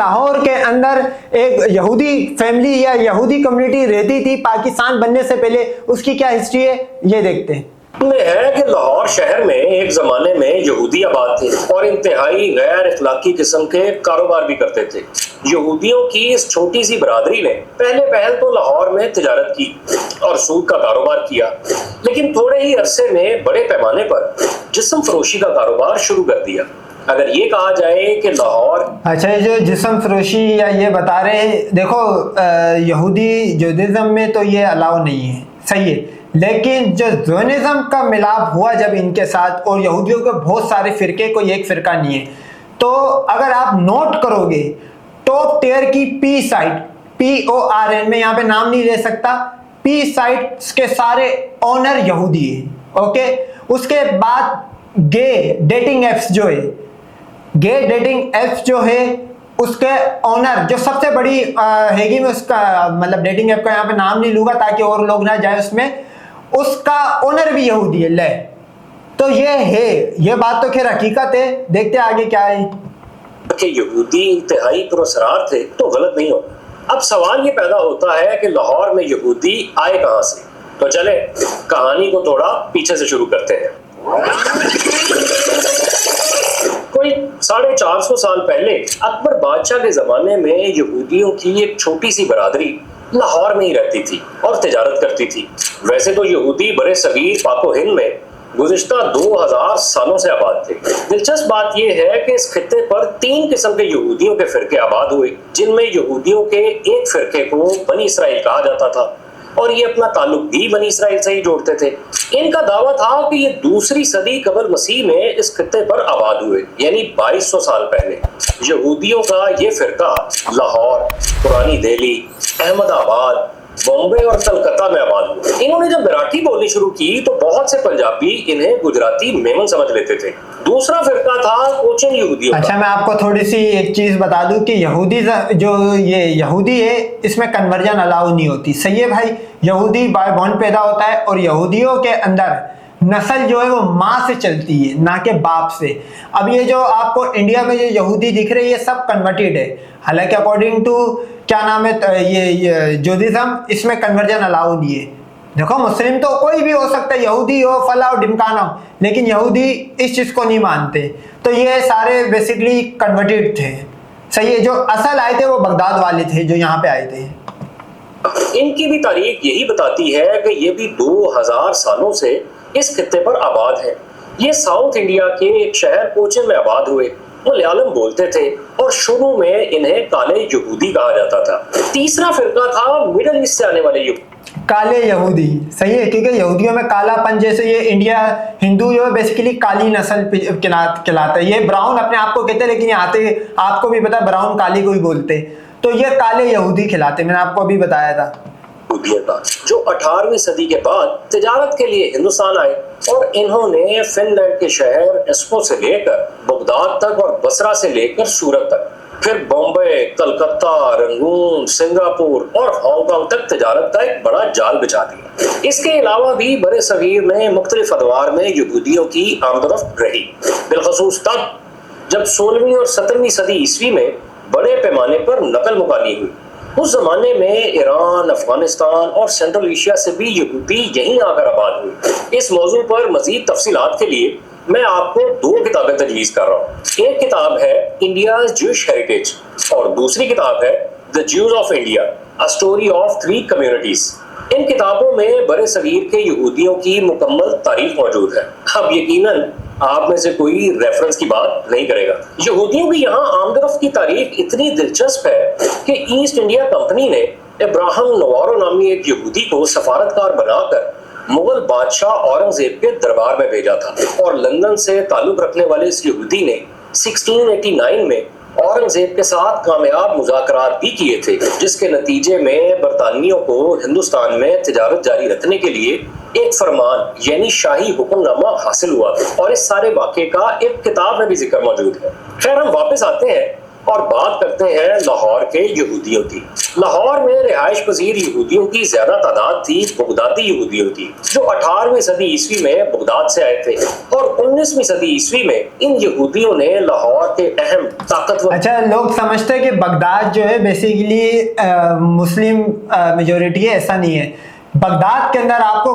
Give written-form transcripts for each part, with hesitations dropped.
लाहौर के अंदर एक यहूदी फैमिली या यहूदी कम्युनिटी रहती थी पाकिस्तान बनने से पहले, उसकी क्या हिस्ट्री है ये देखते हैं। है कि लाहौर शहर में एक जमाने में यहूदी आबाद थे और इंतहाई गैर इखलाकी किस्म के कारोबार भी करते थे। यहूदियों की इस छोटी सी बरादरी ने पहल तो लाहौर में तिजारत की और सूद का कारोबार किया, लेकिन थोड़े ही अरसे में बड़े पैमाने पर जिस्म फरोशी का कारोबार शुरू कर दिया। अगर ये कहा जाए कि लाहौर, अच्छा, ये जो जिस्म फरोशी या ये बता रहे हैं, देखो यहूदी जूडिज्म में तो ये अलाउ नहीं है, सही है, लेकिन जो ज़ोनिज़्म का मिलाप हुआ जब इनके साथ, और यहूदियों के बहुत सारे फिरके, कोई एक फिरका नहीं है, तो अगर आप नोट करोगे टॉप टियर की पी साइट, PORN में यहाँ पे नाम नहीं ले सकता, पी साइट्स के सारे ओनर यहूदी है। ओके, उसके बाद गे डेटिंग एप्स जो है, गे डेटिंग एप्स जो है उसके ओनर जो सबसे बड़ी हैगी, मैं उसका मतलब डेटिंग ऐप का यहाँ पे नाम नहीं लूंगा ताकि और लोग ना जाए उसमें, उसका ओनर भी यहूदी है। ले, तो ये है, ये बात तो खैर हकीकत है, देखते आगे क्या है। कि यहूदी इंतहाई पुरअसरार थे तो गलत नहीं होता। अब सवाल ये पैदा होता है कि लाहौर में यहूदी आए कहां से। तो चले कहानी को थोड़ा पीछे से शुरू करते हैं। कोई 450 साल पहले अकबर बादशाह के जमाने में यहूदियों की एक छोटी सी बरादरी लाहौर में ही रहती थी और तिजारत करती थी। वैसे तो यहूदी बड़े सगीर पाको हिंद में गुज़िश्ता 2000 सालों से आबाद थे। दिलचस्प बात यह है कि इस खित्ते पर 3 किस्म के यहूदियों के फिरके आबाद हुए, जिनमें यहूदियों के एक फिरके को बनी इसराइल कहा जाता था और ये अपना ताल्लुक भी बनी इसराइल से ही जोड़ते थे। इनका दावा था कि ये दूसरी सदी कबल मसीह में इस खित्ते पर आबाद हुए, यानी 2200 साल पहले। यहूदियों का ये फिरका लाहौर, पुरानी दिल्ली, अहमदाबाद, बॉम्बे और कलकत्ता में आबाद हुआ। इन्होंने जब मराठी बोलनी शुरू की तो बहुत से पंजाबी इन्हें गुजराती मेमन समझ लेते थे। दूसरा फिरका था कोचिन यहूदियों। अच्छा, मैं आपको थोड़ी सी एक चीज बता दूं कि यहूदी जो ये यहूदी है इसमें कन्वर्जन अलाउ नहीं होती। सही है भाई, यहूदी बाय बॉर्न पैदा होता है और यहूदियों के अंदर नस्ल जो है वो माँ से चलती है, ना के बाप से। अब ये जो आपको इंडिया में जो यहूदी दिख रहे हैं ये सब कन्वर्टेड है, हालांकि अकॉर्डिंग टू क्या नाम है ये जूडिज्म, इसमें कन्वर्जन अलाउ नहीं है। देखो, मुस्लिम तो कोई भी हो सकता है, यहूदी हो, फला हो, ढिमकाना हो, लेकिन यहूदी इस चीज को नहीं मानते। तो ये सारे बेसिकली कन्वर्टेड थे। सही है, जो असल आए थे वो बगदाद वाले थे जो यहाँ पे आए थे। इनकी भी तारीख यही बताती है कि ये भी 2000 सालों से इस खित्ते पर आबाद है। ये साउथ इंडिया के एक शहर कोचिन में आबाद हुए, मलयालम बोलते थे और शुरू में इन्हें काले यहूदी कहा जाता था। तीसरा फिरका था मिडल ईस्ट से आने वाले काले यहूदी। सही है, क्योंकि यहूदियों में कालापन, जैसे ये इंडिया हिंदू जो है बेसिकली काली नस्ल कहलाता है। ये ब्राउन अपने आप को कहते हैं, लेकिन यहाँ आते आपको भी पता ब्राउन काली को ही बोलते, तो ये काले यहूदी कहलाते, मैंने आपको अभी बताया था। जो 18वीं सदी के बाद तिजारत के लिए हिंदुस्तान आए और इन्होंने फिनलैंड के शहर एस्पो से लेकर बगदाद तक और बसरा से लेकर सूरत तक, फिर बॉम्बे, कलकत्ता, रंगून, सिंगापुर और हांगकांग तक तिजारत का एक बड़ा जाल बिछा दिया। इसके अलावा भी बड़े सगीर में मुख्तलिफ अदवार में यहूदियों की आमदरफ्त रही, बिलखसूस तब जब 16वीं और 17वीं सदी ईस्वी में बड़े पैमाने पर नकल मुकानी हुई। उस जमाने में ईरान, अफगानिस्तान और सेंट्रल एशिया से भी यहूदी यहीं आकर आबाद हुए। इस मौजू पर मजीद तफसीलात के लिए मैं आपको 2 किताबें तजवीज़ कर रहा हूँ। एक किताब है इंडियाज ज्यूइश हेरिटेज और दूसरी किताब है the Jews of India, a story of 3 communities. इन किताबों में बड़े सगीर के यहूदियों की मुकम्मल तारीख मौजूद है। अब यकीनन आप में से कोई रेफरेंस की बात नहीं करेगा। यहूदियों की यहाँ आमदरफ्त की तारीख इतनी दिलचस्प है कि ईस्ट इंडिया कंपनी ने इब्राहिम नवारो नामी एक यहूदी को सफारतकार बनाकर मुगल बादशाह औरंगजेब के दरबार में भेजा था और लंदन से ताल्लुक रखने वाले इस यहूदी ने 1689 में औरंगजेब के साथ कामयाब मुज़ाकरात भी किए थे, जिसके नतीजे में बरतानियों को हिंदुस्तान में तिजारत जारी रखने के लिए एक फरमान यानी शाही हुक्मनामा हासिल हुआ और इस सारे वाक़े का एक किताब में भी जिक्र मौजूद है। खैर, हम वापस आते हैं और बात करते हैं लाहौर के यहूदियों की। लाहौर में रिहाइश पजीर यहूदियों की ज्यादा तादाद थी बगदादी यहूदियों की, जो 18वीं सदी ईस्वी में बगदाद से आए थे, और 19वीं सदी ईस्वी में इन यहूदियों ने लाहौर के अहम ताकतवर। अच्छा, लोग समझते हैं कि बगदाद जो है बेसिकली मुस्लिम मेजोरिटी है, ऐसा नहीं है। बगदाद के अंदर आपको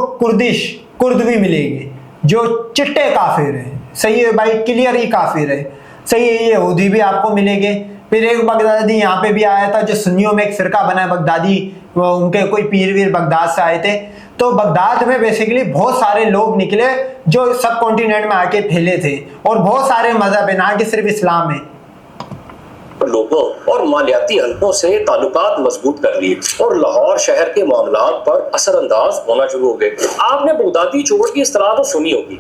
कुर्द भी मिलेंगे जो चिट्टे काफिर है, सही है भाई, क्लियर ही काफिर है, सही है। ये यहूदी भी आपको मिलेंगे। फिर एक बगदादी यहाँ पे भी आया था जो सुन्नियों में एक फिरका बना है बगदादी, वो उनके कोई पीर वीर बगदाद से आए थे। तो बगदाद में बेसिकली बहुत सारे लोग निकले जो सब कॉन्टिनेंट में आके फैले थे, और बहुत सारे मजहब है, ना कि सिर्फ इस्लाम है। लोगों और मालियाती हलकों से ताल्लुकात मजबूत कर लिए और लाहौर शहर के मामलात पर असरअंदाज होना शुरू हो गए। आपने बगदादी चोर की इस्तेलाह तो सुनी होगी।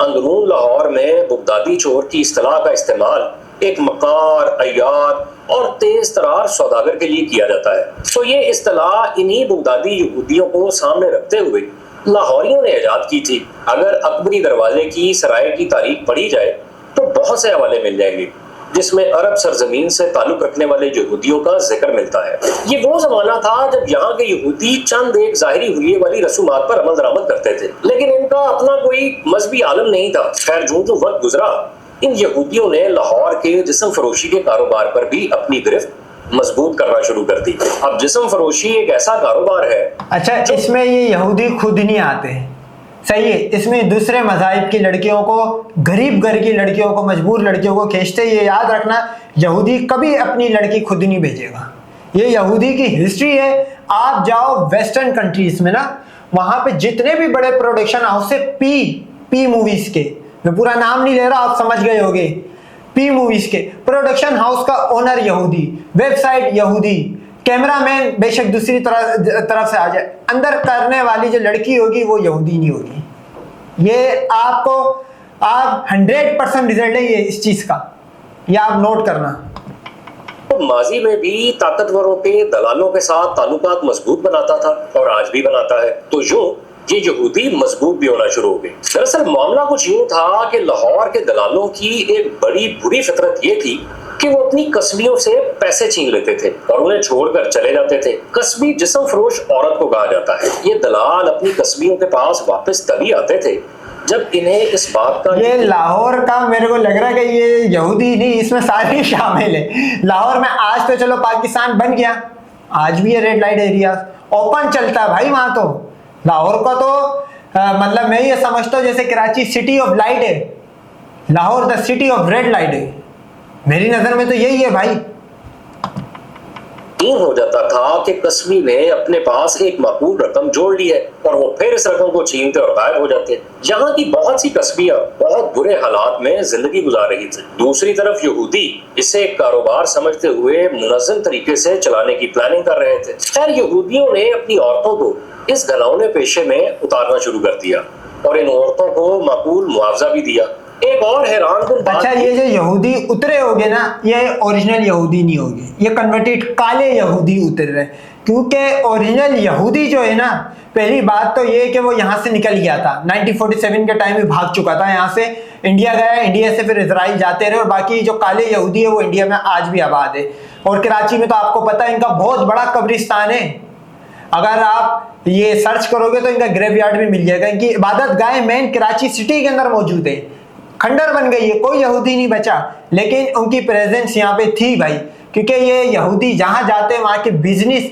अंदरून लाहौर में बगदादी चोर की इस्तेलाह का इस्तेमाल एक मकार, अय्यार और तेज तरार सौदागर के लिए किया जाता है। तो ये इस्तेलाह इन्हीं बगदादी यहूदियों को सामने रखते हुए लाहौरियों ने इजाद की थी। अगर अकबरी दरवाजे की सराय की तारीख पढ़ी जाए तो बहुत से हवाले मिल जाएंगे जिसमें अरब सरजमीन से ताल्लुक रखने वाले यहूदियों का जिक्र मिलता है। ये वो जमाना था जब यहाँ के यहूदी चंद एक जाहिरी हुलिये वाली रसूमात पर अमल दरामद करते थे, लेकिन इनका अपना कोई मजहबी आलम नहीं था। खैर, जो वक्त गुजरा, इन यहूदियों ने लाहौर के जिस्म फरोशी के कारोबार पर भी अपनी गिरफ्त मजबूत करना शुरू कर दी। अब जिस्म फरोशी एक ऐसा कारोबार है। अच्छा, इसमें ये यहूदी खुद नहीं आते, सही है। इसमें दूसरे मज़ाहिब की लड़कियों को, गरीब घर की लड़कियों को, मजबूर लड़कियों को खींचते। ये याद रखना, यहूदी कभी अपनी लड़की खुद नहीं भेजेगा। ये यहूदी की हिस्ट्री है। आप जाओ वेस्टर्न कंट्रीज में ना, वहां पे जितने भी बड़े प्रोडक्शन हाउस है, पी मूवीज के, मैं पूरा नाम नहीं ले रहा, आप समझ गए होंगे, पी मूवीज के प्रोडक्शन हाउस का ओनर यहूदी, वेबसाइट यहूदी, कैमरामैन बेशक दूसरी तरफ से आ जाए, अंदर करने वाली जो लड़की होगी वो यहूदी नहीं होगी। ये आप 100% रिजल्ट है ये इस चीज का, ये आप नोट करना। तो माजी में भी ताकतवरों के दलालों के साथ ताल्लुकात मजबूत बनाता था और आज भी बनाता है। तो ये यहूदी मजबूत भी होना शुरू हो गए। दरअसल मामला कुछ यूं था कि लाहौर के दलालों की एक बड़ी बुरी फितरत ये थी कि वो अपनी कस्बियों से पैसे छीन लेते थे और उन्हें छोड़कर चले जाते थे। कस्बी जिस्म फरोश औरत को कहा जाता है। ये दलाल अपनी कस्बियों के पास वापस तभी आते थे जब इन्हें इस बात का, ये लाहौर का मेरे को लग रहा है कि ये यहूदी नहीं, इसमें सारे शामिल है। लाहौर में आज तो चलो पाकिस्तान बन गया, आज भी ये रेड लाइट एरिया ओपन चलता है भाई वहां। तो लाहौर का तो मतलब मैं ये समझता हूँ जैसे कराची सिटी ऑफ लाइट है, Lahore the city of red light है। मेरी नजर में तो यही है भाई। हो जाता था कि कस्बी ने अपने पास एक माकूल रकम जोड़ ली है और वो फिर इस रकम को छीनते और गायब हो जाते। यहाँ की बहुत सी कस्बियां बहुत बुरे हालात में जिंदगी गुजार रही थी। दूसरी तरफ यहूदी इसे एक कारोबार समझते हुए मुनज़्ज़म तरीके से चलाने की प्लानिंग कर रहे थे। खैर, यहूदियों ने अपनी औरतों को इस घनौने पेशे में उतारना शुरू कर दिया और इन औरतों को माकूल मुआवजा भी दिया। एक और हैरान बात, अच्छा, ये जो यहूदी उतरे होगे ना, ये ओरिजिनल यहूदी नहीं होगे, ये कन्वर्टेड काले यहूदी उतर रहे। क्योंकि ओरिजिनल यहूदी जो है ना, पहली बात तो ये कि वो यहाँ से निकल गया था 1947 के टाइम में, भाग चुका था यहाँ से, इंडिया गया, इंडिया से फिर इजराइल जाते रहे। और बाकी जो काले यहूदी है वो इंडिया में आज भी आबाद है। और कराची में तो आपको पता है इनका बहुत बड़ा कब्रिस्तान है। अगर आप ये सर्च करोगे तो इनका ग्रेवयार्ड भी मिल जाएगा। इनकी इबादत गाह मेन कराची सिटी के अंदर मौजूद है। खंडर बन गई है, कोई यहूदी नहीं बचा, लेकिन उनकी प्रेजेंस यहाँ पे थी भाई। क्योंकि ये यहूदी जहाँ जाते हैं वहाँ के बिजनेस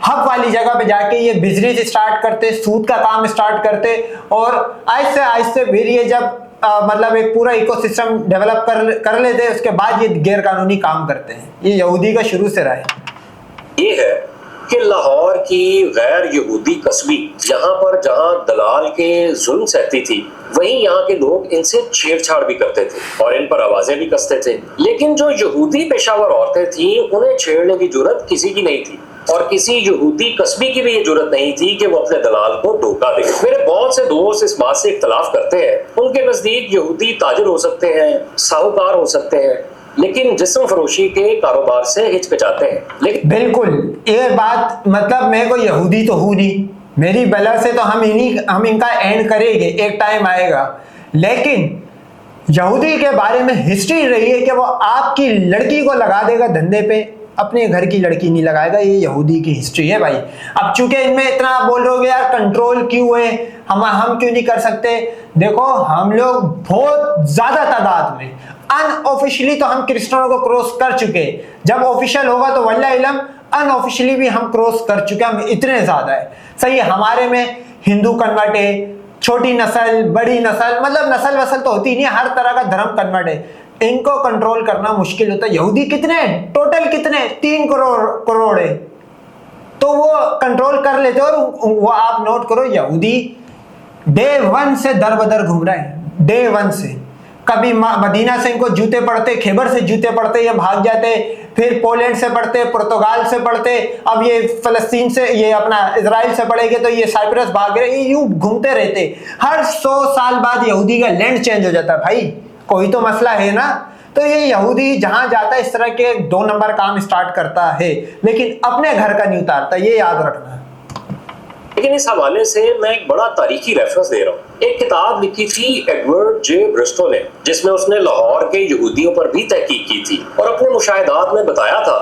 हब वाली जगह पे जाके ये बिजनेस स्टार्ट करते, सूद का काम स्टार्ट करते, और आहिस्ते आहिस्ते फिर ये जब मतलब एक पूरा इकोसिस्टम डेवलप कर लेते हैं, उसके बाद ये गैर कानूनी काम करते हैं। ये यहूदी का शुरू से रहा है। ये है कि लाहौर की गैर यहूदी कस्बी यहाँ पर जहाँ दलाल के जुल्म सहती थी, वहीं यहाँ के लोग इनसे छेड़छाड़ भी करते थे और इन पर आवाजें भी कसते थे। लेकिन जो यहूदी पेशावर औरतें थीं, उन्हें छेड़ने की जुर्रत किसी की नहीं थी और किसी यहूदी कस्बी की भी ये जुर्रत नहीं थी कि वो अपने दलाल को धोखा दे। मेरे बहुत से दोस्त इस बात से इख्तलाफ करते हैं। उनके नजदीक यहूदी ताजिर हो सकते हैं, साहूकार हो सकते हैं, लेकिन जिस्म फरोशी के कारोबार से हिचकिचाते हैं। लेकिन बिल्कुल ये बात, मतलब मैं कोई यहूदी तो हूँ नहीं, मेरी बला से तो हम इनका एंड करेंगे, एक टाइम आएगा। लेकिन यहूदी के बारे में हिस्ट्री रही है कि वो आपकी लड़की को लगा देगा धंधे पे, अपने घर की लड़की नहीं लगाएगा। ये यहूदी की हिस्ट्री है भाई। अब चूंकि इनमें इतना आप बोल रहे हो यार कंट्रोल क्यों है, हम क्यों नहीं कर सकते। देखो हम लोग बहुत ज्यादा तादाद में अनऑफिशियली तो हम क्रिश्चियनों को क्रॉस कर चुके, जब ऑफिशियल होगा तो वल्लाह इलम अनऑफिशियली भी हम क्रॉस कर चुके, हम इतने ज्यादा है। सही है, हमारे में हिंदू कन्वर्ट है, छोटी नस्ल बड़ी नस्ल, मतलब नस्ल वसल तो होती नहीं, हर तरह का धर्म कन्वर्ट है। इनको कंट्रोल करना मुश्किल होता है। यहूदी कितने हैं टोटल, कितने 3 करोड़ है, तो वो कंट्रोल कर लेते। और वो आप नोट करो, यहूदी डे 1 से दर बदर घूम रहा है, डे 1 से। कभी मदीना से इनको जूते पड़ते, खैबर से जूते पड़ते, ये भाग जाते, फिर पोलैंड से पढ़ते, पुर्तगाल से पढ़ते, अब ये फलस्तीन से, ये अपना इजराइल से पढ़ेंगे तो ये साइप्रस भाग रहे, ये यूं घूमते रहते। हर 100 साल बाद यहूदी का लैंड चेंज हो जाता है भाई, कोई तो मसला है ना। तो ये यहूदी जहां जाता है इस तरह के 2 नंबर काम स्टार्ट करता है, लेकिन अपने घर का नहीं उतारता, ये याद रखना। लेकिन इस हवाले से मैं एक बड़ा तारीखी रेफरेंस दे रहा हूँ। एक किताब लिखी थी एडवर्ड जे ब्रिस्टो ने, जिसमें उसने लाहौर के यहूदियों पर भी तहकीक की थी और अपने मुशाहिदात में बताया था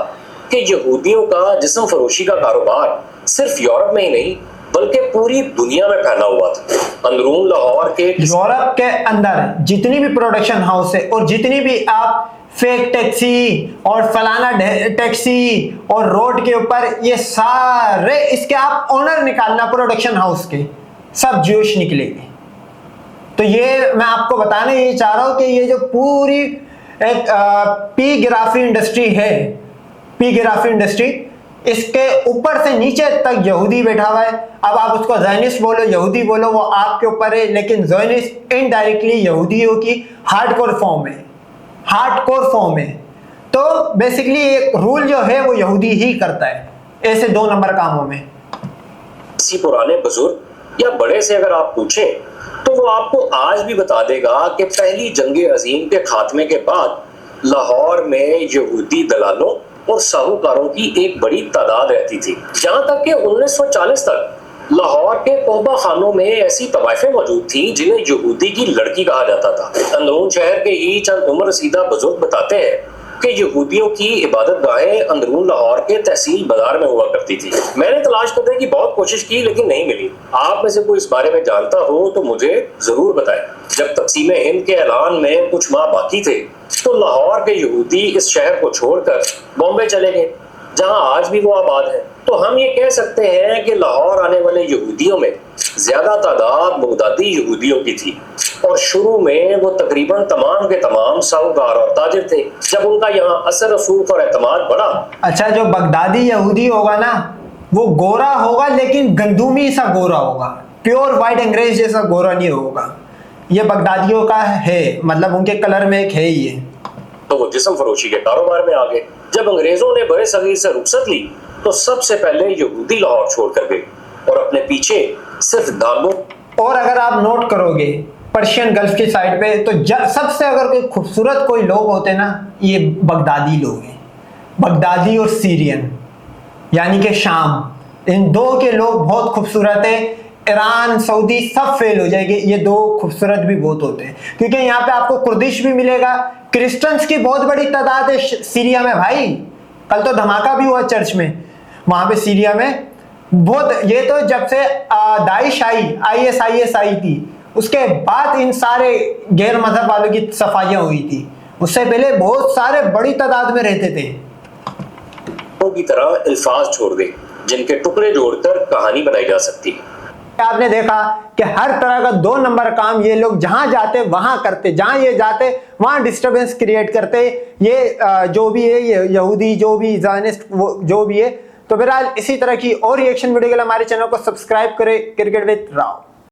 कि यहूदियों का जिस्म फरोशी का कारोबार सिर्फ यूरोप में ही नहीं बल्कि पूरी दुनिया में फैला हुआ था। अंदरून लाहौर के यूरोप के अंदर जितनी भी प्रोडक्शन हाउस है और जितनी भी आप फेक टैक्सी और फलाना टैक्सी और रोड के ऊपर, ये सारे इसके आप ओनर निकालना प्रोडक्शन हाउस के, सब ज्यूश निकलेंगे। तो ये मैं आपको बताना ये चाह रहा हूं कि ये जो पूरी एक पी ग्राफी इंडस्ट्री है, पी ग्राफी इंडस्ट्री, इसके ऊपर से नीचे तक यहूदी बैठा हुआ है। अब आप उसको ज़ायनिस्ट बोलो, यहूदी बोलो, वो आपके ऊपर है, लेकिन ज़ायनिस्ट इनडायरेक्टली यहूदियों की हार्डकोर फॉर्म है, हार्डकोर फॉर्म है। तो बेसिकली एक रूल जो है वो यहूदी ही करता है ऐसे 2 नंबर कामों में। किसी पुराने बुजुर्ग या बड़े से अगर आप पूछें तो वो आपको आज भी बता देगा कि पहली जंग अजीम के खात्मे के बाद लाहौर में यहूदी दलालों और साहूकारों की एक बड़ी तादाद रहती थी। यहाँ तक कि 1940 तक लाहौर के तोबा खानों में ऐसी तवाइफें मौजूद थी जिन्हें यहूदी की लड़की कहा जाता था। अंदरून शहर के ही चंद उम्र रसीदा बुजुर्ग बताते हैं कि यहूदियों की इबादत गाहें अंदरून लाहौर के तहसील बाजार में हुआ करती थी। मैंने तलाश करने की बहुत कोशिश की लेकिन नहीं मिली। आप में से कोई इस बारे में जानता हो तो मुझे जरूर बताएं। जब तकसीम हिंद के ऐलान में कुछ माह बाकी थे तो लाहौर के यहूदी इस शहर को छोड़कर बॉम्बे चले गए, जहां आज भी वो आबाद है। तो हम ये कह सकते हैं कि लाहौर आने वाले यहूदियों में ज्यादा तादाद बगदादी यहूदियों की थी और शुरू में वो तकरीबन तमाम के तमाम साहूकार और ताजिर थे। जब उनका यहाँ असर रसूख और एतमाद बढ़ा। अच्छा, जो बगदादी यहूदी होगा ना वो गोरा होगा, लेकिन गंदूमी सा गोरा होगा, प्योर वाइट अंग्रेज जैसा गोरा नहीं होगा। ये बगदादियों का है, मतलब उनके कलर में एक है ये। तो वो जिस्म फरोशी के कारोबार में आ गए। जब अंग्रेजों ने बड़े सगीर से रुखसत ली तो सबसे पहले यहूदी लाहौर छोड़कर गए और अपने पीछे सिर्फ दागों। और अगर आप नोट करोगे पर्शियन गल्फ की साइड पे तो सबसे अगर कोई खूबसूरत कोई लोग होते ना, ये बगदादी लोग हैं। बगदादी और सीरियन यानी कि शाम, इन 2 के लोग बहुत खूबसूरत है। ईरान सऊदी सब फेल हो जाएंगे, ये 2 खूबसूरत भी बहुत होते हैं, क्योंकि यहाँ पे आपको कुर्दिश भी मिलेगा। क्रिश्चियंस की बहुत बड़ी तादाद है सीरिया में भाई, कल तो धमाका भी हुआ चर्च में वहां पे सीरिया में बहुत। ये तो जब से दाइश आई, ISIS आई थी, उसके बाद इन सारे गैर मजहब वालों की सफाइयां हुई थी। उससे पहले बहुत सारे बड़ी तादाद में रहते थे। की तरह अल्फाज छोड़ दे जिनके टुकड़े जोड़कर कहानी बनाई जा सकती है। आपने देखा कि हर तरह का 2 नंबर काम ये लोग जहां जाते वहां करते, जहां ये जाते वहां डिस्टरबेंस क्रिएट करते। ये जो भी है, ये यहूदी जो भी ज़ायनिस्ट जो भी है। तो बहरहाल इसी तरह की और रिएक्शन वीडियो के लिए हमारे चैनल को सब्सक्राइब करें। Cricket with Rao.